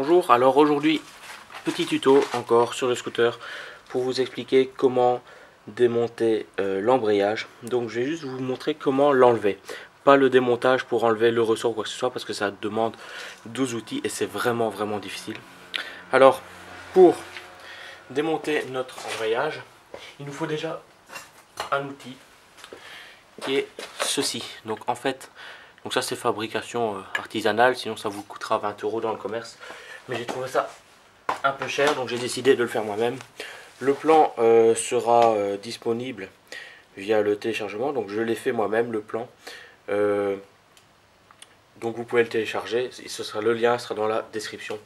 Bonjour, alors aujourd'hui, petit tuto encore sur le scooter pour vous expliquer comment démonter l'embrayage. Donc je vais juste vous montrer comment l'enlever. Pas le démontage pour enlever le ressort ou quoi que ce soit parce que ça demande 12 outils et c'est vraiment difficile. Alors pour démonter notre embrayage, il nous faut déjà un outil qui est ceci. Donc en fait, donc ça c'est fabrication artisanale, sinon ça vous coûtera 20 € dans le commerce. Mais j'ai trouvé ça un peu cher, donc j'ai décidé de le faire moi-même. Le plan sera disponible via le téléchargement, donc je l'ai fait moi-même le plan. Donc vous pouvez le télécharger, le lien sera dans la description.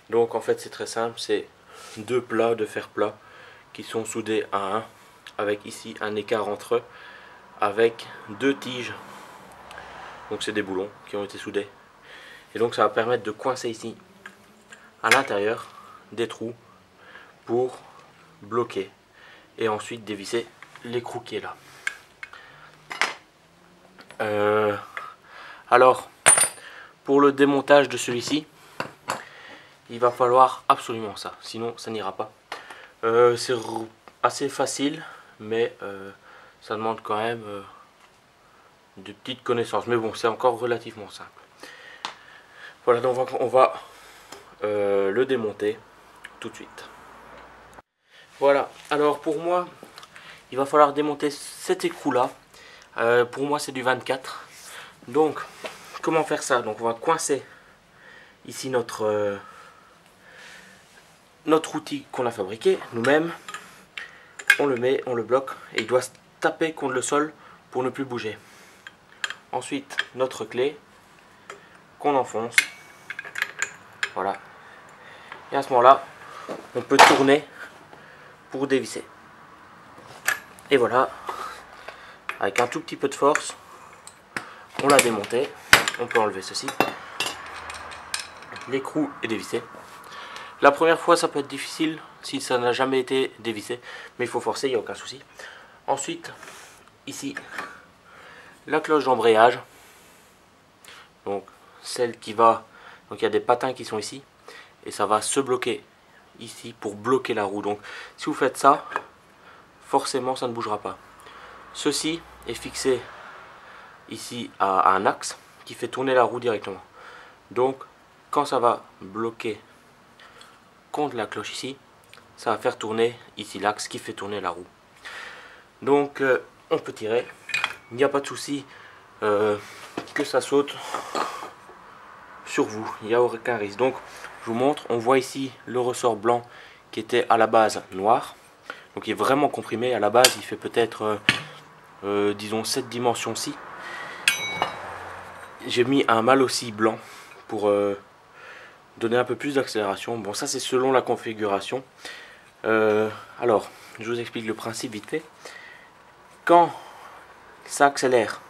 Donc en fait c'est très simple, c'est deux plats de fer plat qui sont soudés à un, avec ici un écart entre eux, avec deux tiges. Donc c'est des boulons qui ont été soudés. Et donc ça va permettre de coincer ici à l'intérieur des trous pour bloquer et ensuite dévisser l'écrou qui est là. Alors pour le démontage de celui-ci, il va falloir absolument ça, sinon ça n'ira pas. C'est assez facile, mais ça demande quand même de petites connaissances, mais bon, c'est encore relativement simple. Voilà, donc on va le démonter tout de suite. Voilà, alors pour moi, il va falloir démonter cet écrou là. Pour moi c'est du 24. Donc, comment faire ça? Donc on va coincer ici notre outil qu'on a fabriqué nous-mêmes. On le met, on le bloque et il doit se taper contre le sol pour ne plus bouger. Ensuite, notre clé qu'on enfonce. Voilà. Et à ce moment-là, on peut tourner pour dévisser. Et voilà, avec un tout petit peu de force, on l'a démonté. On peut enlever ceci. L'écrou est dévissé. La première fois, ça peut être difficile si ça n'a jamais été dévissé, mais il faut forcer, il n'y a aucun souci. Ensuite, ici, la cloche d'embrayage. Donc, celle qui va... Donc, il y a des patins qui sont ici. Et ça va se bloquer ici pour bloquer la roue. Donc, si vous faites ça, forcément, ça ne bougera pas. Ceci est fixé ici à un axe qui fait tourner la roue directement. Donc, quand ça va bloquer contre la cloche ici, ça va faire tourner ici l'axe qui fait tourner la roue. Donc on peut tirer, il n'y a pas de souci que ça saute sur vous, il n'y a aucun risque. Donc je vous montre, on voit ici le ressort blanc qui était à la base noir, donc il est vraiment comprimé. À la base il fait peut-être disons cette dimension-ci. J'ai mis un mal aussi blanc pour donner un peu plus d'accélération. Bon, ça c'est selon la configuration. Alors, je vous explique le principe vite fait. Quand ça accélère,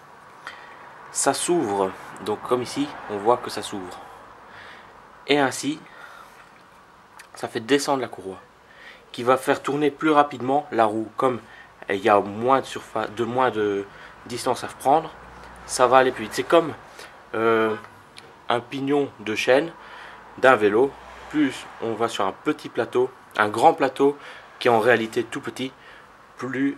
ça s'ouvre. Donc comme ici, on voit que ça s'ouvre. Et ainsi, ça fait descendre la courroie, qui va faire tourner plus rapidement la roue. Comme il y a moins de distance à prendre, ça va aller plus vite. C'est comme un pignon de chaîne d'un vélo, plus on va sur un petit plateau, un grand plateau qui est en réalité tout petit, plus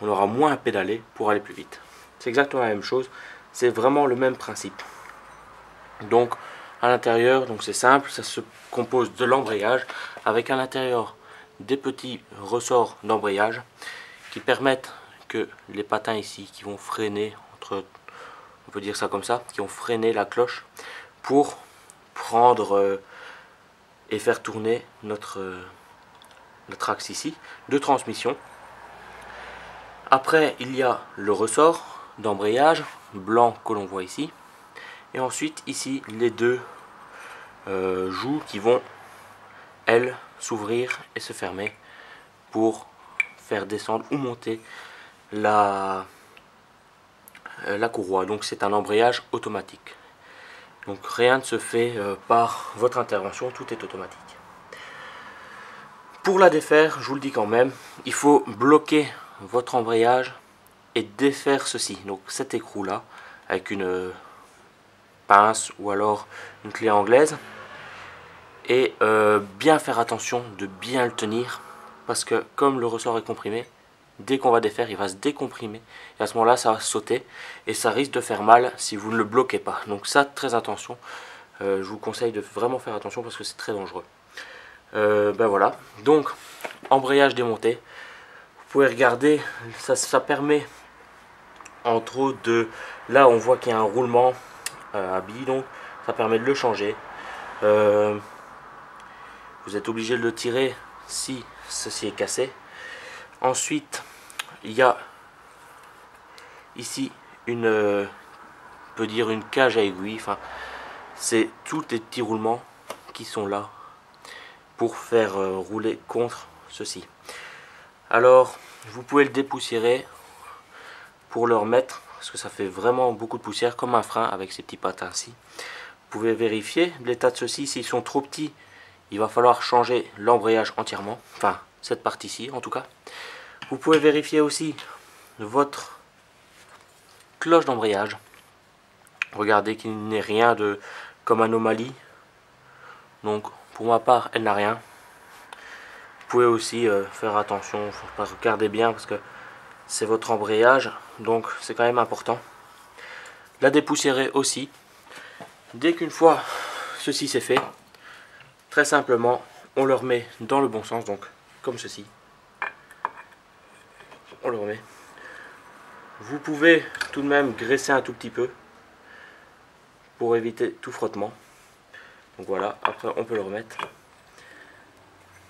on aura moins à pédaler pour aller plus vite. C'est exactement la même chose, c'est vraiment le même principe. Donc à l'intérieur, donc c'est simple, ça se compose de l'embrayage avec à l'intérieur des petits ressorts d'embrayage qui permettent que les patins ici qui vont freiner, on peut dire ça comme ça, qui ont freiné la cloche pour prendre et faire tourner notre axe ici de transmission. Après il y a le ressort d'embrayage blanc que l'on voit ici, et ensuite ici les deux joues qui vont elles s'ouvrir et se fermer pour faire descendre ou monter la courroie. Donc c'est un embrayage automatique. Donc rien ne se fait par votre intervention, tout est automatique. Pour la défaire, je vous le dis quand même, il faut bloquer votre embrayage et défaire ceci. Donc cet écrou là, avec une pince ou alors une clé anglaise. Et bien faire attention de bien le tenir, parce que comme le ressort est comprimé, dès qu'on va défaire, il va se décomprimer. Et à ce moment-là, ça va sauter et ça risque de faire mal si vous ne le bloquez pas. Donc ça, très attention. Je vous conseille de vraiment faire attention parce que c'est très dangereux. Ben voilà. Donc, embrayage démonté. Vous pouvez regarder, ça permet entre autres de... Là, on voit qu'il y a un roulement à billes, donc ça permet de le changer. Vous êtes obligé de le tirer si ceci est cassé. Ensuite, il y a ici une, on peut dire une cage à aiguille. Enfin, c'est tous les petits roulements qui sont là pour faire rouler contre ceci. Alors, vous pouvez le dépoussiérer pour le remettre, parce que ça fait vraiment beaucoup de poussière, comme un frein avec ces petits patins-ci. Vous pouvez vérifier l'état de ceux-ci. S'ils sont trop petits, il va falloir changer l'embrayage entièrement, enfin cette partie-ci en tout cas. Vous pouvez vérifier aussi votre cloche d'embrayage. Regardez qu'il n'y ait rien de comme anomalie. Donc pour ma part, elle n'a rien. Vous pouvez aussi faire attention, regardez bien parce que c'est votre embrayage, donc c'est quand même important. La dépoussiérer aussi. Dès qu'une fois ceci c'est fait, très simplement, on le remet dans le bon sens, donc comme ceci. On le remet. Vous pouvez tout de même graisser un tout petit peu pour éviter tout frottement. Donc voilà, après on peut le remettre.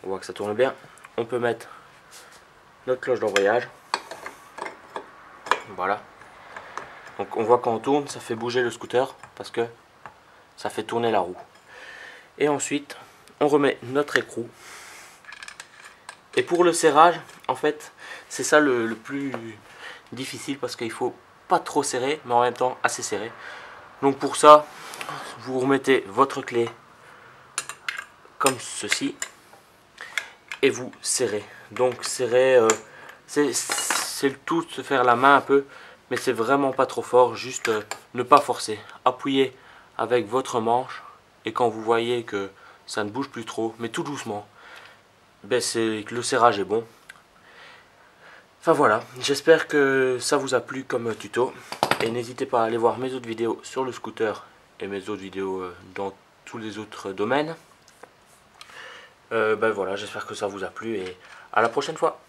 On voit que ça tourne bien. On peut mettre notre cloche d'embrayage. Voilà. Donc on voit quand on tourne, ça fait bouger le scooter parce que ça fait tourner la roue. Et ensuite, on remet notre écrou. Et pour le serrage, en fait, c'est ça le plus difficile parce qu'il faut pas trop serrer, mais en même temps assez serré. Donc pour ça, vous remettez votre clé comme ceci et vous serrez. Donc serrer, c'est le tout de se faire la main un peu, mais c'est vraiment pas trop fort, juste ne pas forcer. Appuyez avec votre manche et quand vous voyez que ça ne bouge plus trop, mais tout doucement, ben c'est que le serrage est bon. Enfin voilà, j'espère que ça vous a plu comme tuto et n'hésitez pas à aller voir mes autres vidéos sur le scooter et mes autres vidéos dans tous les autres domaines. Ben voilà, j'espère que ça vous a plu et à la prochaine fois.